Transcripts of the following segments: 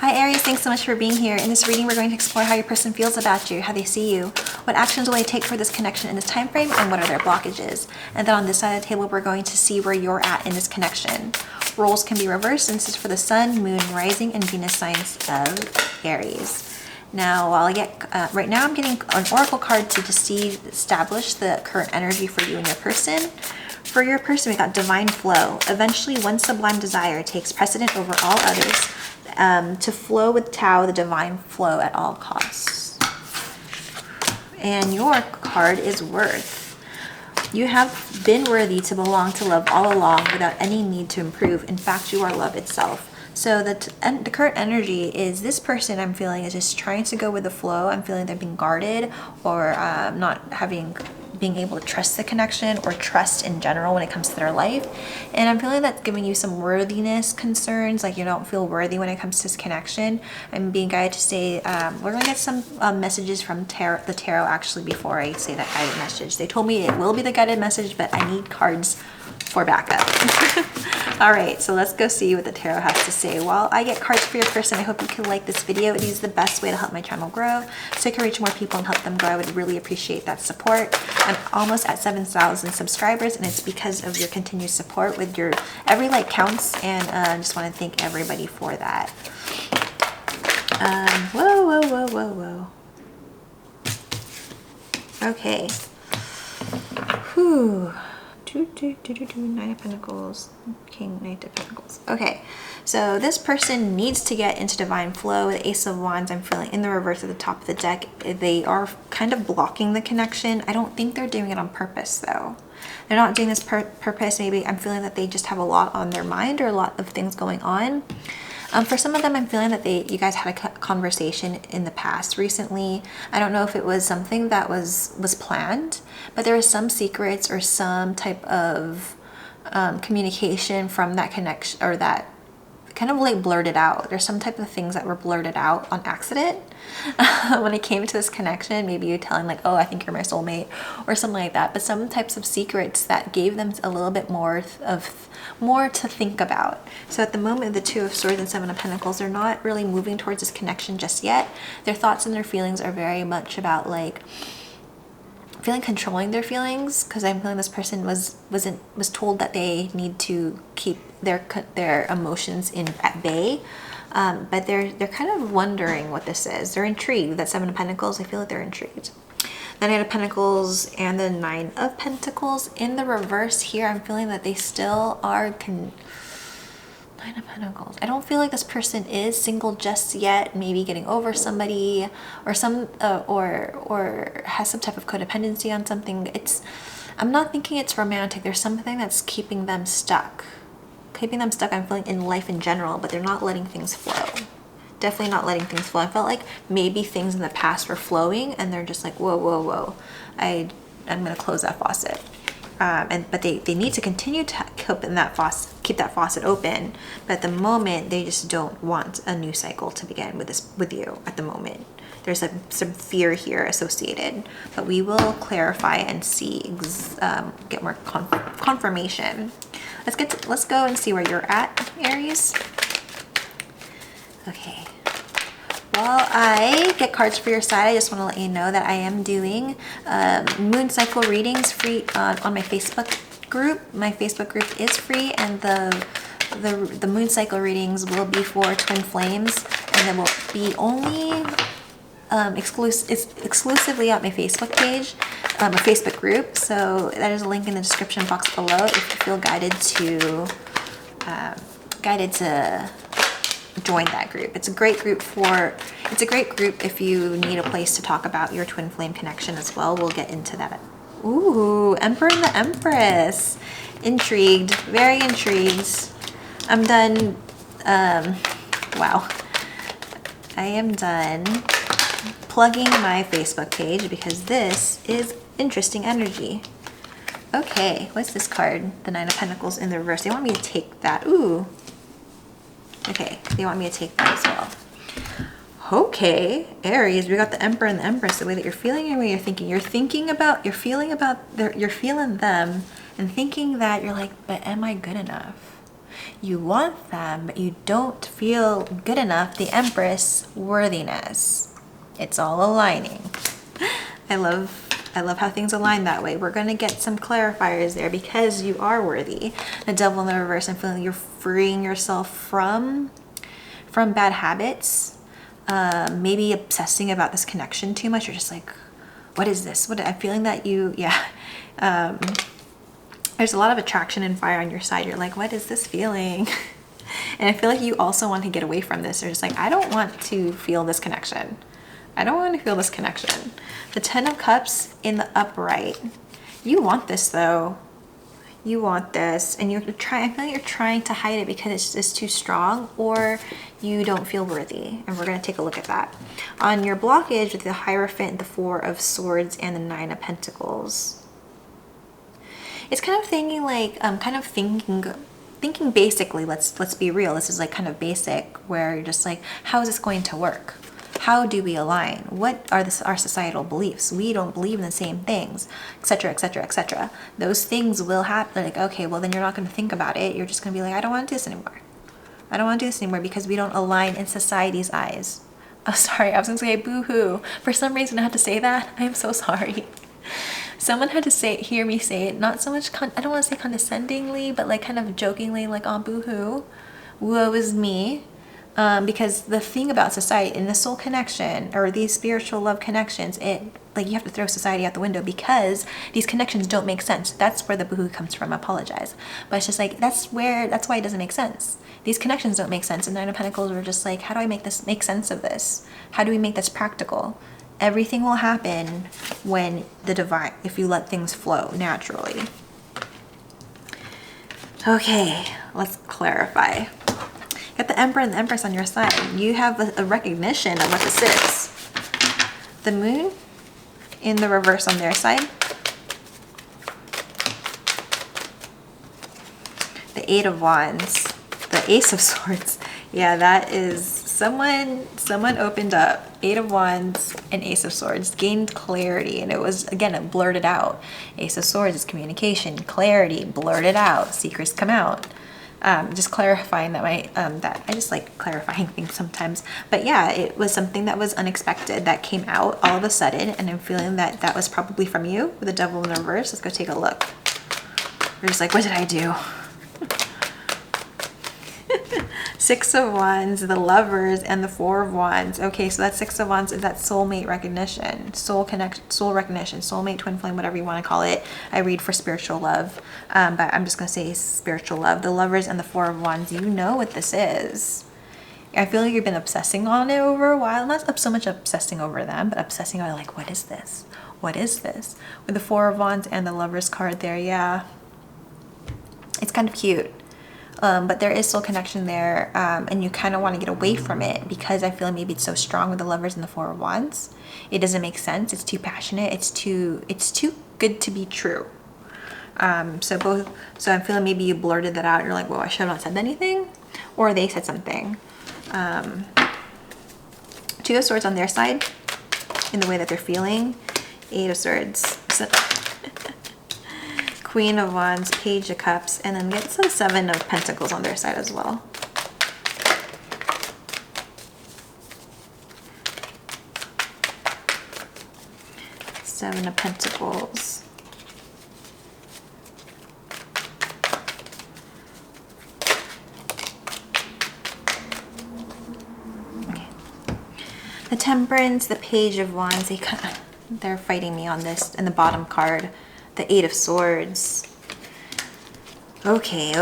Hi Aries, thanks so much for being here. In this reading, we're going to explore how your person feels about you, how they see you, what actions will they take for this connection in this time frame, and what are their blockages. And then on this side of the table, we're going to see where you're at in this connection. Roles can be reversed, and this is for the Sun, Moon, Rising, and Venus signs of Aries. Now, while I get, right now I'm getting an oracle card to just establish the current energy for you and your person. For your person, we got divine flow. Eventually, one sublime desire takes precedent over all others. To flow with Tao, the divine flow at all costs. And your card is worth. You have been worthy to belong to love all along without any need to improve. In fact, you are love itself. So the current energy is this person I'm feeling is just trying to go with the flow. I'm feeling they're being guarded or not being able to trust the connection or trust in general when it comes to their life. And I'm feeling that's giving you some worthiness concerns, like you don't feel worthy when it comes to this connection. I'm being guided to say, we're going to get some messages from the tarot actually before I say that guided message. They told me it will be the guided message, but I need cards for backup. All right, so let's go see what the tarot has to say. While I get cards for your person, I hope you can like this video. It is the best way to help my channel grow, so I can reach more people and help them grow. I would really appreciate that support. I'm almost at 7,000 subscribers, and it's because of your continued support. With your every like counts, and I just want to thank everybody for that. Whoa. Okay. Whew. Nine of Pentacles, King, Knight of Pentacles. Okay, so this person needs to get into divine flow. The Ace of Wands, I'm feeling in the reverse at the top of the deck. They are kind of blocking the connection. I don't think they're doing it on purpose though. They're not doing this purpose. Maybe I'm feeling that they just have a lot on their mind or a lot of things going on. For some of them, I'm feeling that you guys had a conversation in the past recently. I don't know if it was something that was planned, but there was some secrets or some type of communication from that connection, or that kind of like blurted out. There's some type of things that were blurted out on accident when it came to this connection. Maybe you telling like, oh, I think you're my soulmate or something like that, but some types of secrets that gave them a little bit more to think about. So at the moment, the Two of Swords and Seven of Pentacles, they're not really moving towards this connection just yet. Their thoughts and their feelings are very much about like controlling their feelings, because I'm feeling this person was told that they need to keep their emotions at bay, but they're kind of wondering what this is. They're intrigued. That Seven of Pentacles, I feel like they're intrigued. The Knight of Pentacles and the Nine of Pentacles in the reverse here, I'm feeling that they still are Nine of Pentacles. I don't feel like this person is single just yet, maybe getting over somebody or or has some type of codependency on something. I'm not thinking it's romantic. There's something that's keeping them stuck. I'm feeling in life in general, but they're not letting things flow. Definitely not letting things flow. I felt like maybe things in the past were flowing and they're just like, whoa. I'm gonna close that faucet. But they need to continue to keep that faucet open. But at the moment, they just don't want a new cycle to begin with you at the moment. There's some fear here associated, but we will clarify and see, get more confirmation. Let's go and see where you're at, Aries. Okay. While I get cards for your side, I just want to let you know that I am doing moon cycle readings free on my Facebook group. My Facebook group is free, and the moon cycle readings will be for twin flames, and they will be only exclusively at my Facebook page, my Facebook group. So that is a link in the description box below if you feel guided to join that group. It's a great group if you need a place to talk about your twin flame connection as well. We'll get into that. Ooh, Emperor and the Empress. Intrigued, very intrigued. I'm done. Wow. I am done plugging my Facebook page because this is interesting energy. Okay, what's this card? The Nine of Pentacles in the reverse. They want me to take that. Ooh. Okay, they want me to take that as well. Okay, Aries, we got the Emperor and the Empress. The way that you're feeling and the way you're thinking. You're feeling them and thinking that you're like, but am I good enough? You want them, but you don't feel good enough. The Empress, worthiness. It's all aligning. I love how things align that way. We're going to get some clarifiers there because you are worthy. The Devil in the reverse, I'm feeling you're freeing yourself from bad habits. Maybe obsessing about this connection too much. You're just like, what is this? I'm feeling that there's a lot of attraction and fire on your side. You're like, what is this feeling? And I feel like you also want to get away from this. You're just like, I don't want to feel this connection. I don't want to feel this connection. The 10 of Cups in the upright. You want this though. You want this, and I feel like you're trying to hide it because it's just too strong, or you don't feel worthy. And we're going to take a look at that. On your blockage with the Hierophant, the 4 of Swords, and the 9 of Pentacles. It's kind of thinking like, thinking basically, let's be real. This is like kind of basic, where you're just like, how is this going to work? How do we align? What are our societal beliefs? We don't believe in the same things, etc., etc., etc. Those things will happen. Like, okay, well then you're not going to think about it. You're just going to be like, I don't want to do this anymore. I don't want to do this anymore because we don't align in society's eyes. Oh, sorry, I was going to say boo-hoo. For some reason I had to say that. I'm so sorry. Someone had to hear me say it, not so much, I don't want to say condescendingly, but like kind of jokingly, like, oh, boo-hoo. Woe is me. Because the thing about society and the soul connection, or these spiritual love connections, like you have to throw society out the window because these connections don't make sense. That's where the boohoo comes from. I apologize, but it's just like that's why it doesn't make sense. These connections don't make sense. And 9 of Pentacles were just like, how do I make sense of this? How do we make this practical? Everything will happen when if you let things flow naturally. Okay, let's clarify. Got the Emperor and the Empress on your side. You have a recognition of what this is. The Moon in the reverse on their side. The 8 of Wands. The Ace of Swords. Yeah, that is someone opened up. 8 of Wands and Ace of Swords. Gained clarity. And it was, again, it blurted out. Ace of Swords is communication, clarity, blurted out. Secrets come out. Just clarifying that that I just like clarifying things sometimes, but yeah, it was something that was unexpected that came out all of a sudden, and I'm feeling that was probably from you with the Devil in the reverse. Let's go take a look. We're just like, what did I do? 6 of Wands, the Lovers, and the 4 of Wands. Okay, so that 6 of Wands is that soulmate recognition, soul recognition, soulmate, twin flame, whatever you want to call it. I read for spiritual love, but I'm just going to say spiritual love. The Lovers and the 4 of Wands, you know what this is. I feel like you've been obsessing on it over a while. Not so much obsessing over them, but obsessing on like, what is this? What is this? With the 4 of Wands and the Lovers card there, yeah. It's kind of cute. But there is soul connection there, and you kind of want to get away from it because I feel maybe it's so strong with the Lovers and the 4 of Wands. It doesn't make sense. It's too passionate. It's too good to be true. So I'm feeling maybe you blurted that out. You're like, well, I should have not said anything, or they said something. 2 of Swords on their side in the way that they're feeling. 8 of Swords. Queen of Wands, Page of Cups, and then get some 7 of Pentacles on their side as well. Seven of Pentacles. Okay. The Temperance, the Page of Wands, they're fighting me on this in the bottom card. The 8 of Swords. Okay.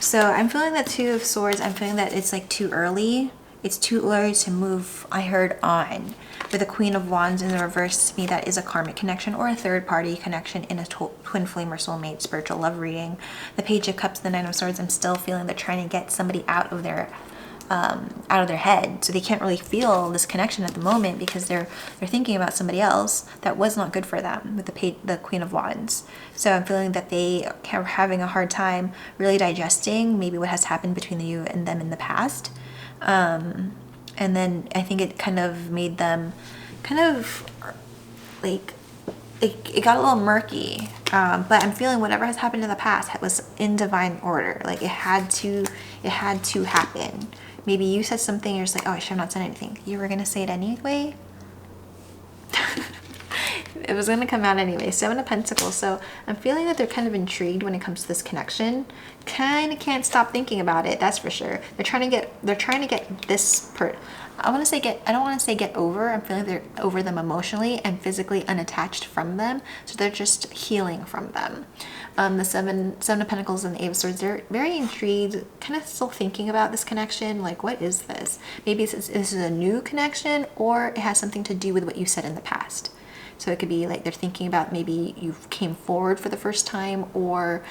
So I'm feeling that 2 of Swords, I'm feeling that it's like too early. It's too early to move, I heard, on. With the Queen of Wands in the reverse, to me that is a karmic connection or a third party connection in a twin flame or soulmate spiritual love reading. The Page of Cups, the 9 of Swords, I'm still feeling they're trying to get somebody out of their head, so they can't really feel this connection at the moment because they're thinking about somebody else that was not good for them with the Queen of Wands. So I'm feeling that they are having a hard time really digesting maybe what has happened between you and them in the past, and then I think it kind of made them kind of like it got a little murky, but I'm feeling whatever has happened in the past was in divine order. Like it had to happen. Maybe you said something, you're just like, oh, I should have not said anything. You were gonna say it anyway. It was gonna come out anyway. 7 of Pentacles. So I'm feeling that they're kind of intrigued when it comes to this connection. Kind of can't stop thinking about it. That's for sure. They're trying to get this I don't want to say get over. I'm feeling they're over them emotionally and physically unattached from them. So they're just healing from them. The seven of Pentacles and the 8 of Swords, they're very intrigued, kind of still thinking about this connection. Like, what is this? Maybe this is a new connection, or it has something to do with what you said in the past. So it could be like they're thinking about maybe you came forward for the first time, or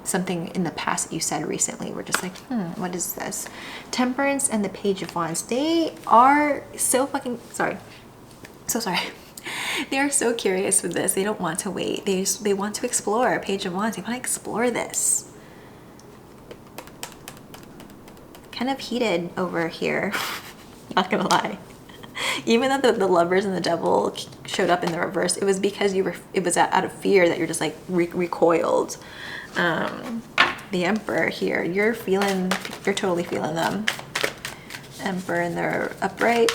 something in the past that you said recently. We're just like, what is this? Temperance and the Page of Wands. They are so fucking sorry. They are so curious with this. They don't want to wait. They want to explore. Page of Wands. They want to explore this. Kind of heated over here. Not gonna lie. Even though the Lovers and the Devil showed up in the reverse, it was because it was out of fear that you're just like recoiled. The Emperor here, you're totally feeling them. Emperor in their upright.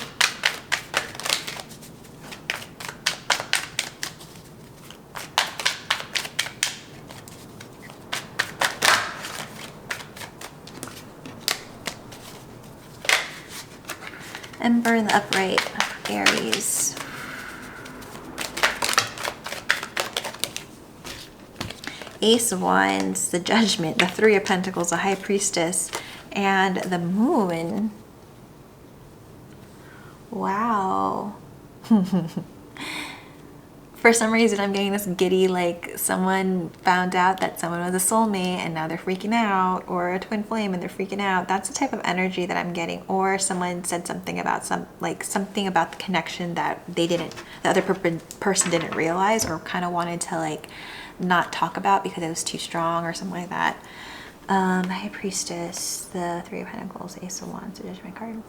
Emperor in the upright, Aries. Ace of Wands, the Judgment, the 3 of Pentacles, the High Priestess, and the Moon. Wow. For some reason, I'm getting this giddy, like someone found out that someone was a soulmate and now they're freaking out, or a twin flame and they're freaking out. That's the type of energy that I'm getting. Or someone said something about something about the connection that the other person didn't realize, or kind of wanted to like not talk about because it was too strong or something like that. The High Priestess, the 3 of Pentacles, Ace of Wands, the Judgment card.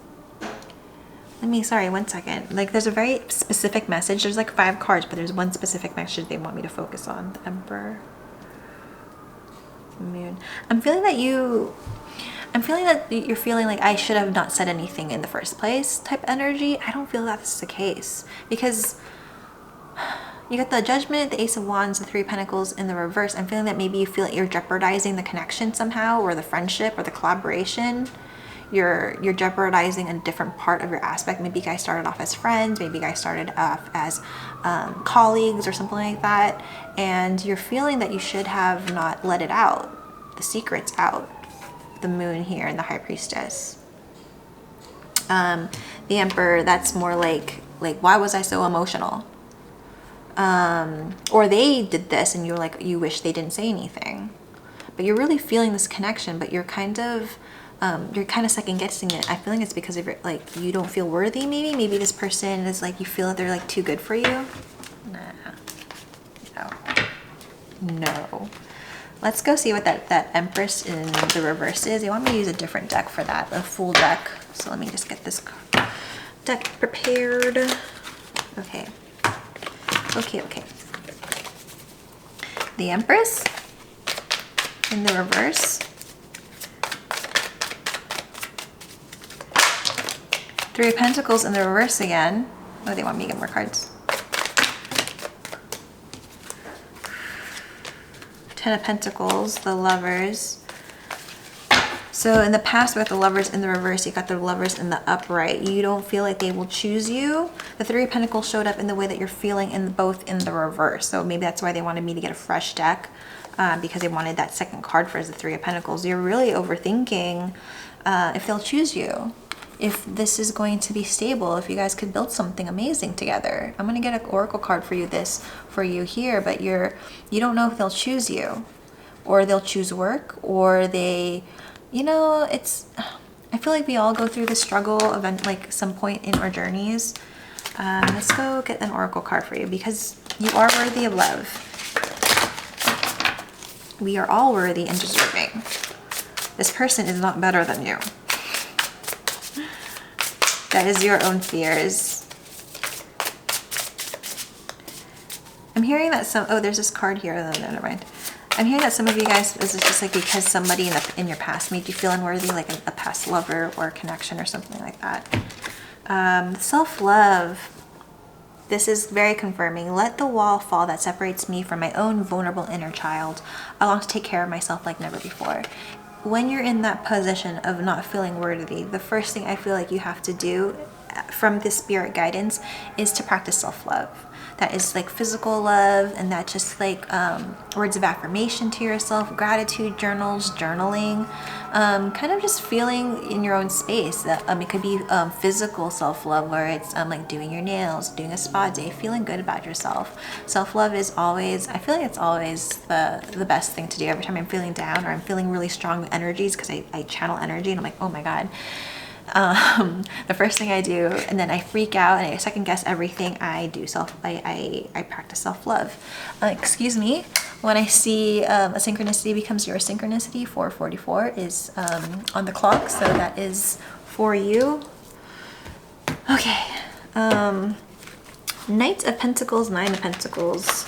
Sorry, 1 second. Like there's a very specific message. There's like 5 cards, but there's one specific message they want me to focus on. The Emperor. Moon. I'm feeling that you're feeling like I should have not said anything in the first place type energy. I don't feel that's the case, because you got the Judgment, the Ace of Wands, the 3 of Pentacles in the reverse. I'm feeling that maybe you feel like you're jeopardizing the connection somehow, or the friendship, or the collaboration. You're jeopardizing a different part of your aspect. Maybe you guys started off as friends, maybe you guys started off as colleagues or something like that, and you're feeling that you should have not let it out. The secret's out. The Moon here and the High Priestess. The Emperor, that's more like why was I so emotional? Or they did this and you're like, you wish they didn't say anything. But you're really feeling this connection, but you're kind of second guessing it. I feel like it's because of like you don't feel worthy. Maybe this person is like, you feel that they're like too good for you. No. Let's go see what that Empress in the reverse is. They want me to use a different deck for that, a full deck. So let me just get this deck prepared. Okay. The Empress in the reverse. 3 of Pentacles in the reverse again. Oh, they want me to get more cards. 10 of Pentacles, the Lovers. So in the past with the Lovers in the reverse, you got the Lovers in the upright. You don't feel like they will choose you. The 3 of Pentacles showed up in the way that you're feeling both in the reverse. So maybe that's why they wanted me to get a fresh deck, because they wanted that second card for the 3 of Pentacles. You're really overthinking if they'll choose you. If this is going to be stable, if you guys could build something amazing together. I'm gonna get an oracle card for you here, but you don't know if they'll choose you, or they'll choose work, or they, I feel like we all go through the struggle of like some point in our journeys. Let's go get an oracle card for you, because you are worthy of love. We are all worthy and deserving. This person is not better than you. That is your own fears. I'm hearing that oh, there's this card here. Oh, no, never mind. I'm hearing that some of you guys, this is just like because somebody in your past made you feel unworthy, like a past lover or a connection or something like that. Self-love. This is very confirming. Let the wall fall that separates me from my own vulnerable inner child. I long to take care of myself like never before. When you're in that position of not feeling worthy, the first thing I feel like you have to do from this spirit guidance is to practice self-love. That is like physical love, and that just like words of affirmation to yourself, gratitude journals, journaling, kind of just feeling in your own space. It could be physical self-love, where it's like doing your nails, doing a spa day, feeling good about yourself. Self-love is always, I feel like it's always the best thing to do. Every time I'm feeling down or I'm feeling really strong energies, because I channel energy and I'm like, oh my God. The first thing I do, and then I freak out and I second guess everything I do. I practice self-love. Excuse me, when I see a synchronicity becomes your synchronicity, 444 is on the clock, so that is for you. Okay, Knight of Pentacles, Nine of Pentacles.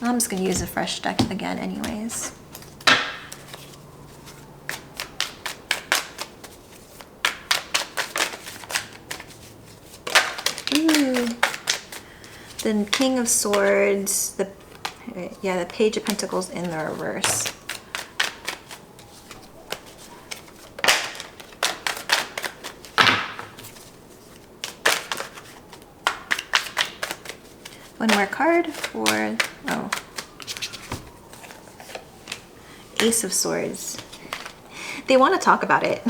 I'm just gonna use a fresh deck again anyways. The King of Swords, the Page of Pentacles in the reverse. One more card for, Ace of Swords. They want to talk about it.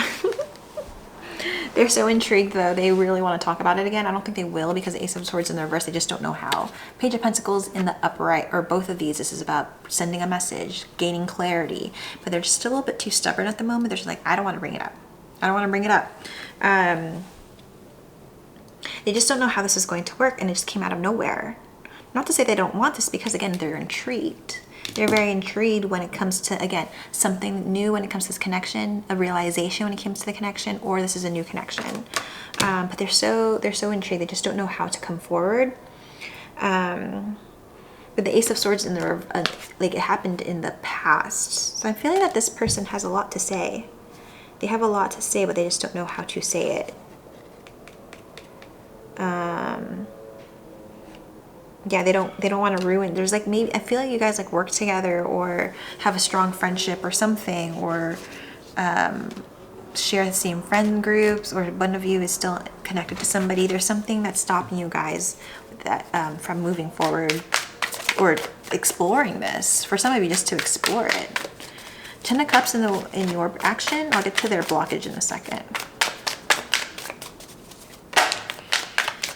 They're so intrigued though, they really want to talk about it again. I don't think they will, because Ace of Swords in the reverse, they just don't know how. Page of Pentacles in the upright, or both of these, this is about sending a message, gaining clarity, but they're just a little bit too stubborn at the moment. They're just like, I don't want to bring it up. I don't want to bring it up. They just don't know how this is going to work, and it just came out of nowhere. Not to say they don't want this, because again, they're intrigued. They're very intrigued when it comes to, again, something new when it comes to this connection, a realization when it comes to the connection, or this is a new connection. But they're so intrigued. They just don't know how to come forward. But the Ace of Swords in the like, it happened in the past. So I'm feeling that this person has a lot to say. They have a lot to say, but they just don't know how to say it. Yeah, they don't want to ruin. There's like, maybe I feel like you guys like work together or have a strong friendship or something, or share the same friend groups, or one of you is still connected to somebody. There's something that's stopping you guys that from moving forward or exploring this. For some of you, just to explore it. Ten of Cups in your action. I'll get to their blockage in a second.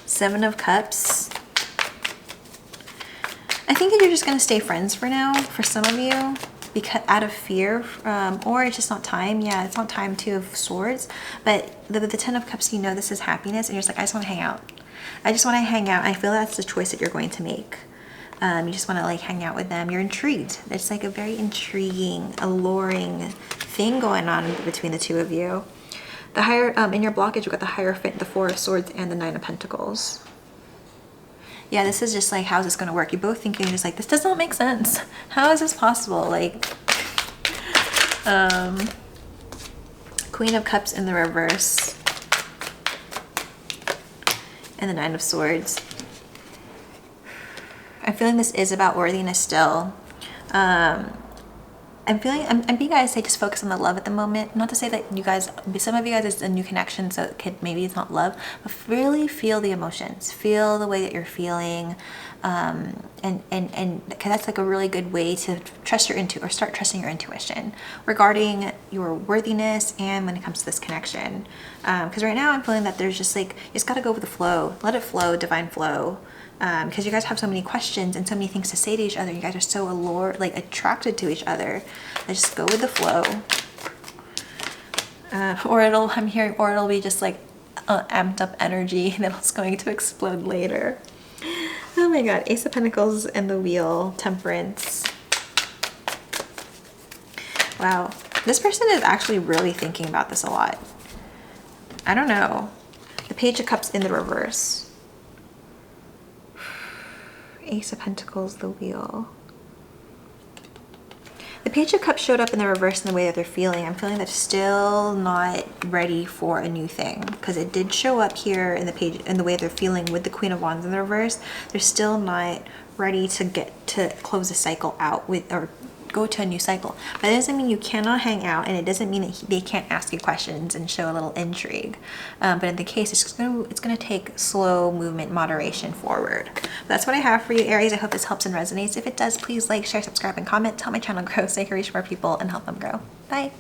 Seven of Cups. I think that you're just going to stay friends for now, for some of you, because out of fear, or it's just not time. Yeah, it's not time. Two of Swords. But the Ten of Cups, you know this is happiness, and you're just like, I just want to hang out. I just want to hang out. I feel that's the choice that you're going to make. You just want to like hang out with them. You're intrigued. It's like a very intriguing, alluring thing going on between the two of you. The higher, in your blockage, you've got the Hierophant, the Four of Swords, and the Nine of Pentacles. Yeah, this is just like, how's this going to work? You're both thinking just like, this does not make sense. How is this possible? Like, Queen of Cups in the reverse. And the Nine of Swords. I'm feeling this is about worthiness still. I'm being guys say just focus on the love at the moment. Not to say that you guys, some of you guys it's a new connection, so maybe it's not love, but really feel the emotions, feel the way that you're feeling, and because that's like a really good way to trust or start trusting your intuition regarding your worthiness and when it comes to this connection. Because right now I'm feeling that there's just like, you just gotta go with the flow, let it flow, divine flow. Because you guys have so many questions and so many things to say to each other. You guys are so attracted to each other. Just go with the flow. Or it'll be just like amped up energy that's going to explode later. Oh my God, Ace of Pentacles and the Wheel, Temperance. Wow, this person is actually really thinking about this a lot. I don't know. The Page of Cups in the reverse. Ace of Pentacles, the Wheel. The Page of Cups showed up in the reverse in the way that they're feeling. I'm feeling they're still not ready for a new thing, because it did show up here in the page in the way they're feeling with the Queen of Wands in the reverse. They're still not ready to get to close a cycle out with, or go to a new cycle. But it doesn't mean you cannot hang out, and it doesn't mean that they can't ask you questions and show a little intrigue. But in the case, it's gonna take slow movement, moderation forward. But that's what I have for you, Aries. I hope this helps and resonates. If it does, please like, share, subscribe, and comment. Help my channel grow so I can reach more people and help them grow. Bye.